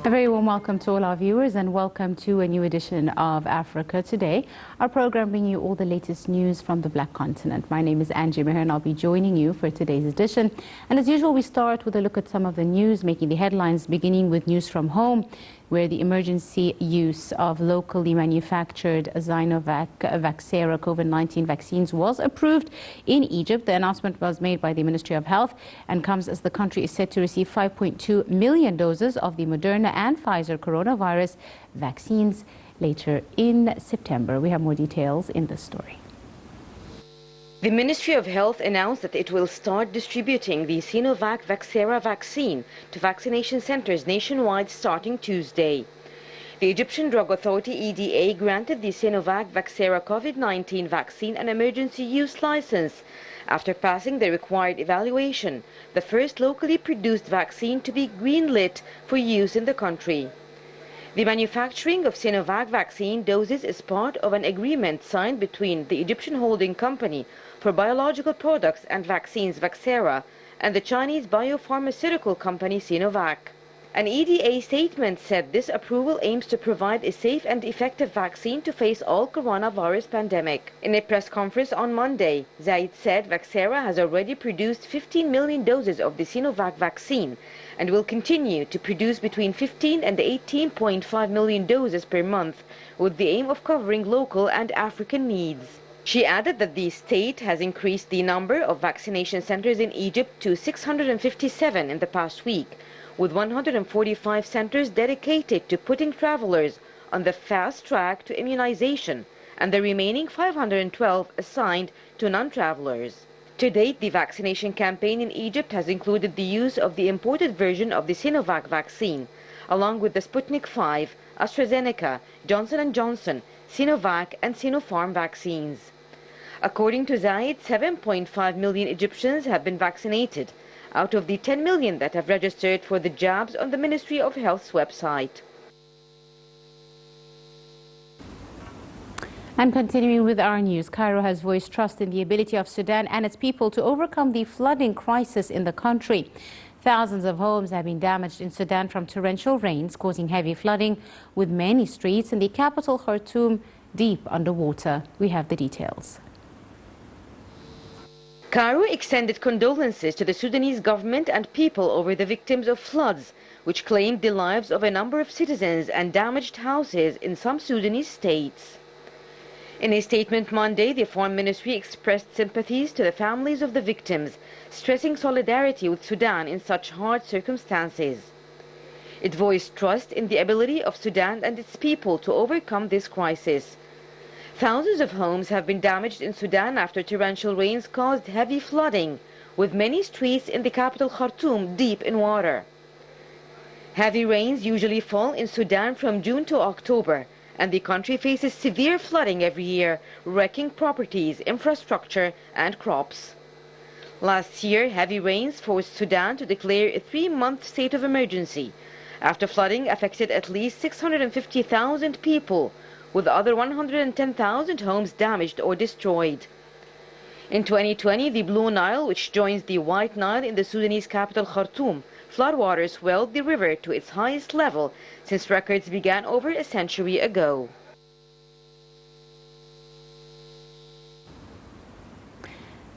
A very warm welcome to all our viewers and welcome to a new edition of Africa Today. Our program bringing you all the latest news from the Black Continent. My name is Angie Meher and I'll be joining you for today's edition. And as usual, we start with a look at some of the news making the headlines, beginning with news from home, where the emergency use of locally manufactured Sinovac Vaxzera COVID-19 vaccines was approved in Egypt. The announcement was made by the Ministry of Health and comes as the country is set to receive 5.2 million doses of the Moderna and Pfizer coronavirus vaccines later in September. We have more details in this story. The Ministry of Health announced that it will start distributing the Sinovac Vaxzera vaccine to vaccination centers nationwide starting Tuesday. The Egyptian Drug Authority EDA granted the Sinovac Vaxzera COVID-19 vaccine an emergency use license after passing the required evaluation, the first locally produced vaccine to be greenlit for use in the country. The manufacturing of Sinovac vaccine doses is part of an agreement signed between the Egyptian holding company for biological products and vaccines Vaxzera and the Chinese biopharmaceutical company Sinovac. An EDA statement said this approval aims to provide a safe and effective vaccine to face all coronavirus pandemic. In a press conference on Monday, Zaid said Vaxzera has already produced 15 million doses of the Sinovac vaccine and will continue to produce between 15 and 18.5 million doses per month with the aim of covering local and African needs. She added that the state has increased the number of vaccination centers in Egypt to 657 in the past week, with 145 centers dedicated to putting travelers on the fast track to immunization and the remaining 512 assigned to non-travelers. To date, the vaccination campaign in Egypt has included the use of the imported version of the Sinovac vaccine, along with the Sputnik V, AstraZeneca, Johnson & Johnson, Sinovac and Sinopharm vaccines. According to Zaid, 7.5 million Egyptians have been vaccinated, out of the 10 million that have registered for the jabs on the Ministry of Health's website. And continuing with our news, Cairo has voiced trust in the ability of Sudan and its people to overcome the flooding crisis in the country. Thousands of homes have been damaged in Sudan from torrential rains, causing heavy flooding, with many streets in the capital Khartoum deep underwater. We have the details. Cairo extended condolences to the Sudanese government and people over the victims of floods, which claimed the lives of a number of citizens and damaged houses in some Sudanese states. In a statement Monday, the Foreign Ministry expressed sympathies to the families of the victims, stressing solidarity with Sudan in such hard circumstances. It voiced trust in the ability of Sudan and its people to overcome this crisis. Thousands of homes have been damaged in Sudan after torrential rains caused heavy flooding, with many streets in the capital Khartoum deep in water. Heavy rains usually fall in Sudan from June to October, and the country faces severe flooding every year, wrecking properties, infrastructure, and crops. Last year, heavy rains forced Sudan to declare a 3-month state of emergency after flooding affected at least 650,000 people, with other 110,000 homes damaged or destroyed. In 2020, the Blue Nile, which joins the White Nile in the Sudanese capital Khartoum, floodwaters swelled the river to its highest level since records began over a century ago.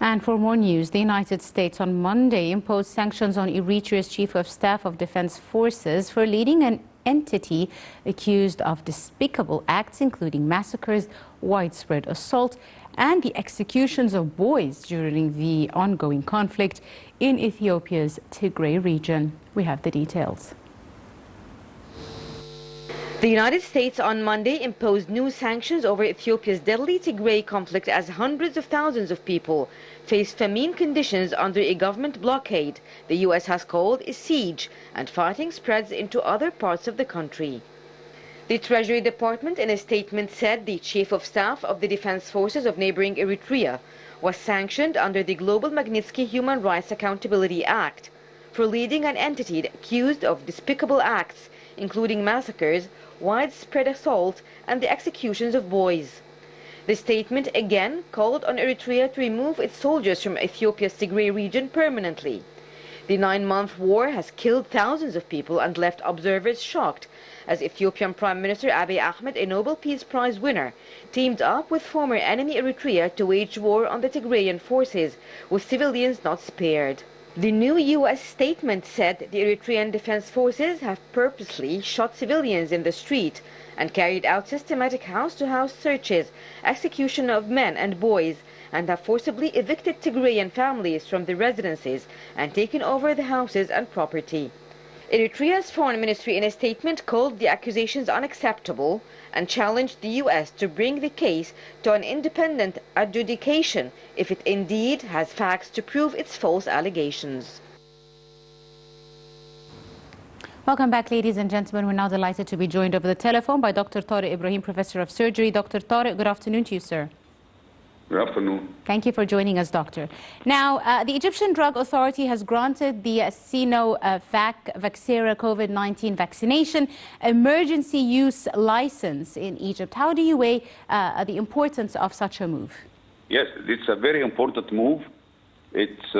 And for more news, the United States on Monday imposed sanctions on Eritrea's Chief of Staff of Defense Forces for leading an entity accused of despicable acts, including massacres, widespread assault, and the executions of boys during the ongoing conflict in Ethiopia's Tigray region. We have the details. The United States on Monday imposed new sanctions over Ethiopia's deadly Tigray conflict as hundreds of thousands of people face famine conditions under a government blockade the U.S. has called a siege, and fighting spreads into other parts of the country. The Treasury Department in a statement said the Chief of Staff of the Defense Forces of neighboring Eritrea was sanctioned under the Global Magnitsky Human Rights Accountability Act for leading an entity accused of despicable acts, including massacres, widespread assault, and the executions of boys. The statement again called on Eritrea to remove its soldiers from Ethiopia's Tigray region permanently. The 9-month war has killed thousands of people and left observers shocked, as Ethiopian Prime Minister Abiy Ahmed, a Nobel Peace Prize winner, teamed up with former enemy Eritrea to wage war on the Tigrayan forces, with civilians not spared. The new U.S. statement said the Eritrean Defense Forces have purposely shot civilians in the street and carried out systematic house-to-house searches, execution of men and boys, and have forcibly evicted Tigrayan families from their residences and taken over the houses and property. Eritrea's foreign ministry in a statement called the accusations unacceptable and challenged the U.S. to bring the case to an independent adjudication if it indeed has facts to prove its false allegations. Welcome back, ladies and gentlemen. We're now delighted to be joined over the telephone by Dr. Tariq Ibrahim, Professor of Surgery. Dr. Tariq, good afternoon to you, sir. Good afternoon. Thank you for joining us, Doctor. Now, the Egyptian Drug Authority has granted the Sinovac Vaxzera COVID-19 vaccination emergency use license in Egypt. How do you weigh the importance of such a move? Yes, it's a very important move. It's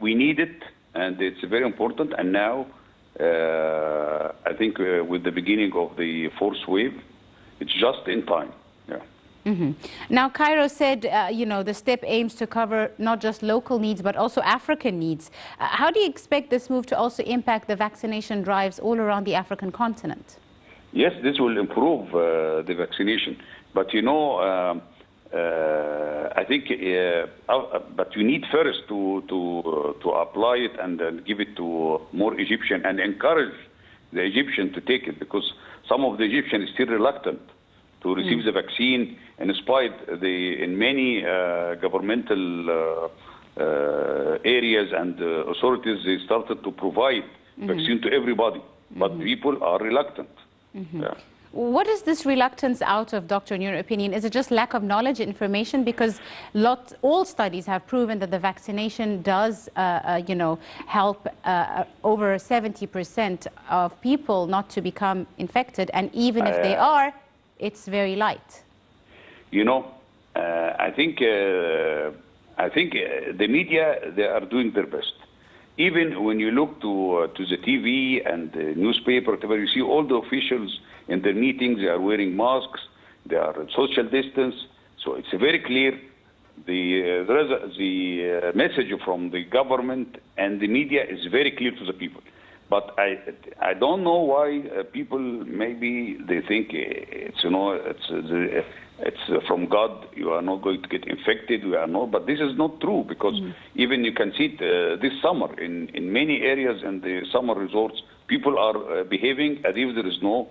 we need it, and it's very important. And now, I think with the beginning of the fourth wave, it's just in time. Yeah. Mm-hmm. Now, Cairo said, the step aims to cover not just local needs, but also African needs. How do you expect this move to also impact the vaccination drives all around the African continent? Yes, this will improve the vaccination. But, I think, but you need first to apply it and give it to more Egyptians and encourage the Egyptians to take it, because some of the Egyptians are still reluctant to receive the vaccine, and despite in many governmental areas and authorities, they started to provide vaccine to everybody, but people are reluctant. Yeah. What is this reluctance out of, Doctor, in your opinion? Is it just lack of knowledge, information? Because all studies have proven that the vaccination does, help over 70% of people not to become infected, and even if they are, it's very light. I think the media, they are doing their best. Even when you look to the TV and the newspaper, whatever, you see all the officials in their meetings, they are wearing masks, they are social distance. So it's very clear. The message from the government and the media is very clear to the people. But I don't know why people, maybe they think it's from God. You are not going to get infected. We are not, but this is not true, because even you can see it this summer in many areas in the summer resorts, people are behaving as if there is no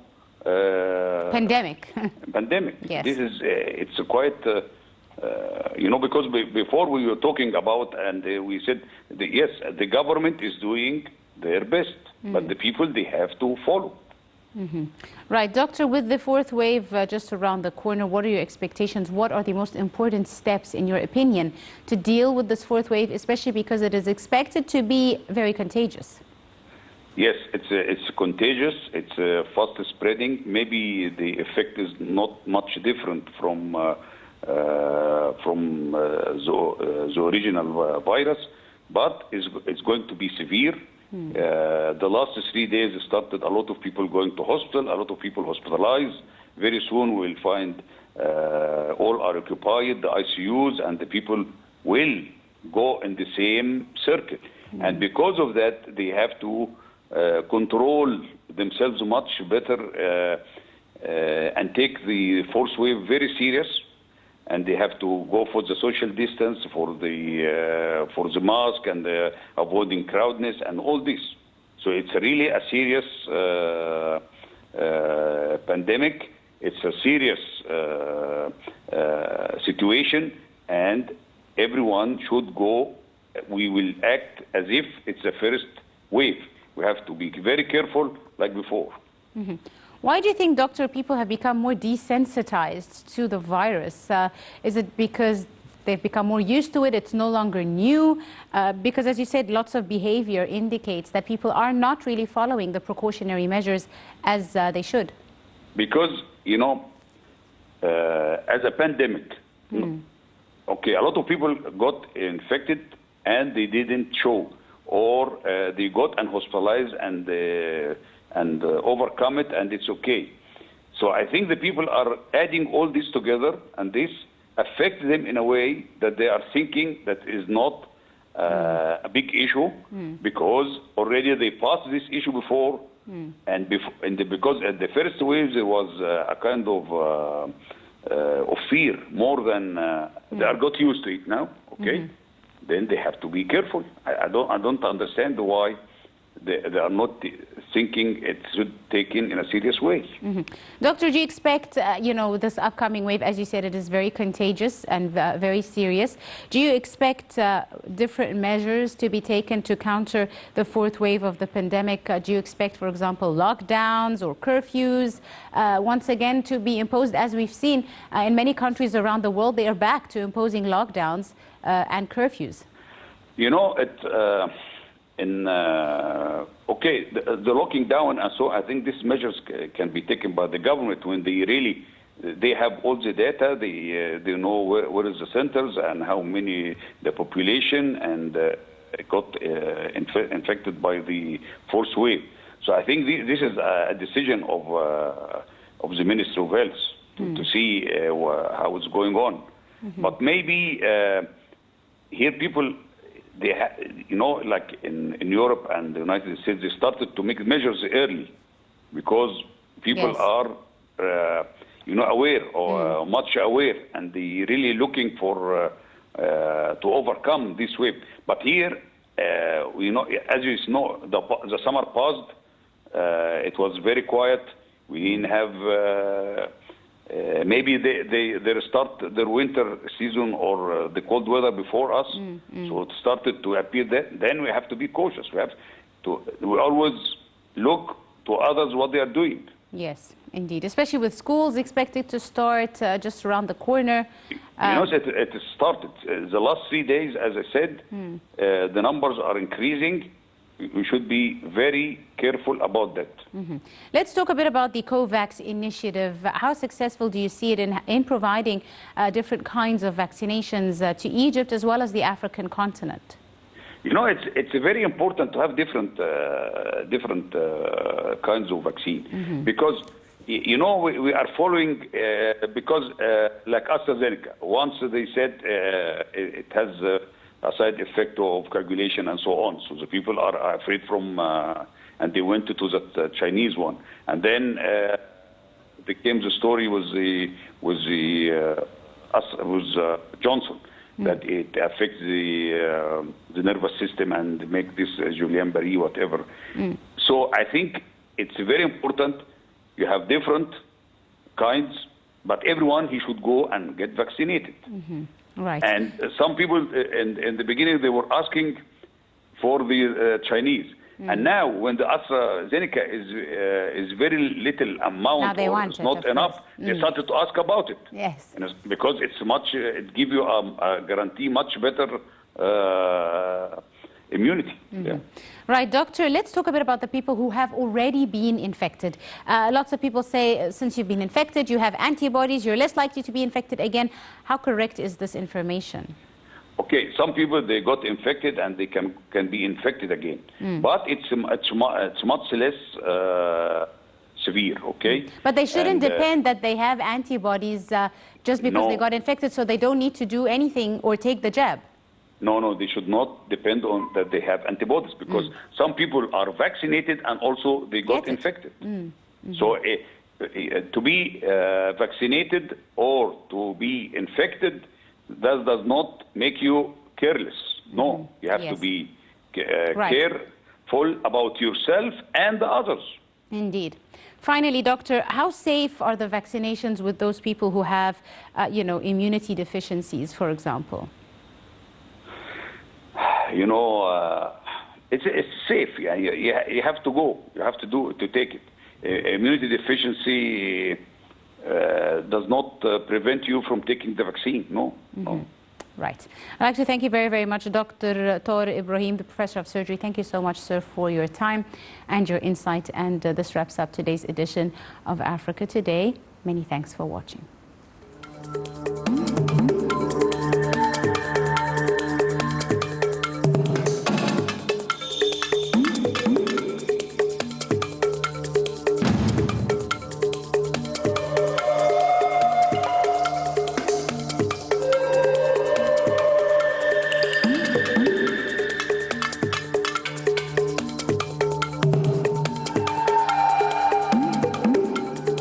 pandemic. Pandemic. Yes. This is it's quite. Because before we were talking about, and we said, yes, the government is doing their best, but the people, they have to follow. Right. Doctor, with the fourth wave just around the corner, what are your expectations? What are the most important steps, in your opinion, to deal with this fourth wave, especially because it is expected to be very contagious? Yes, it's contagious. It's fast spreading. Maybe the effect is not much different from the original virus, but it's going to be severe. The last 3 days started a lot of people going to hospital, a lot of people hospitalized. Very soon we'll find all are occupied, the ICUs, and the people will go in the same circle. And because of that, they have to control themselves much better and take the fourth wave very serious. And they have to go for the social distance, for the mask, and avoiding crowdness and all this. So it's really a serious pandemic. It's a serious situation, and everyone should go. We will act as if it's the first wave. We have to be very careful, like before. Why do you think, Doctor, people have become more desensitized to the virus? Is it because they've become more used to it, it's no longer new? Because, as you said, lots of behavior indicates that people are not really following the precautionary measures as they should. Because, as a pandemic, okay, a lot of people got infected and they didn't show. or they got and hospitalized and overcome it, and it's okay. So I think the people are adding all this together, and this affects them in a way that they are thinking that is not a big issue, because already they passed this issue before, and because at the first wave there was a kind of fear more than they are got used to it now. Okay, then they have to be careful. I don't understand why they are not thinking it should taken in a serious way. Doctor, do you expect, this upcoming wave, as you said, it is very contagious and very serious. Do you expect different measures to be taken to counter the fourth wave of the pandemic? Do you expect, for example, lockdowns or curfews once again to be imposed? As we've seen in many countries around the world, they are back to imposing lockdowns and curfews. You know, the locking down, and so I think these measures can be taken by the government when they have all the data, they know where is the centers and how many the population and got infected by the fourth wave. So I think this is a decision of the Ministry of Health to see how it's going on. But maybe here people, like in Europe and the United States, they started to make measures early because people are, aware or much aware, and they really looking for to overcome this wave. But here, as you know, the summer passed. It was very quiet. We didn't have. Maybe they start their winter season or the cold weather before us, so it started to appear then we have to be cautious. We always look to others what they are doing. Yes, indeed, especially with schools expected to start just around the corner. It started. The last 3 days, as I said, the numbers are increasing. We should be very careful about that. Let's talk a bit about the COVAX initiative. How successful do you see it in providing different kinds of vaccinations to Egypt as well as the African continent? It's very important to have different kinds of vaccine, because we are following because like AstraZeneca, once they said it has a side effect of coagulation and so on. So the people are afraid from, and they went to the Chinese one. And then became the story with Johnson, that it affects the nervous system and make this Guillain-Barré, whatever. So I think it's very important. You have different kinds, but everyone, he should go and get vaccinated. Right. And some people in the beginning, they were asking for the Chinese. And now when the AstraZeneca is very little amount, or it's not enough, they started to ask about it. Yes. And because it's much, it gives you a guarantee much better immunity. Right, doctor, let's talk a bit about the people who have already been infected. Lots of people say since you've been infected, you have antibodies, you're less likely to be infected again. How correct is this information? Okay, some people, they got infected and they can be infected again. But it's much less severe, okay? But they shouldn't depend that they have antibodies just because they got infected, so they don't need to do anything or take the jab. No, they should not depend on that they have antibodies, because some people are vaccinated and also they got infected. So to be vaccinated or to be infected, that does not make you careless. No, you have to be careful about yourself and the others. Indeed. Finally, doctor, how safe are the vaccinations with those people who have, immunity deficiencies, for example? It's safe. You have to go. You have to take it. Immunity deficiency does not prevent you from taking the vaccine. No. Right. I'd like to thank you very, very much, Dr. Tor Ibrahim, the Professor of Surgery. Thank you so much, sir, for your time and your insight. And this wraps up today's edition of Africa Today. Many thanks for watching.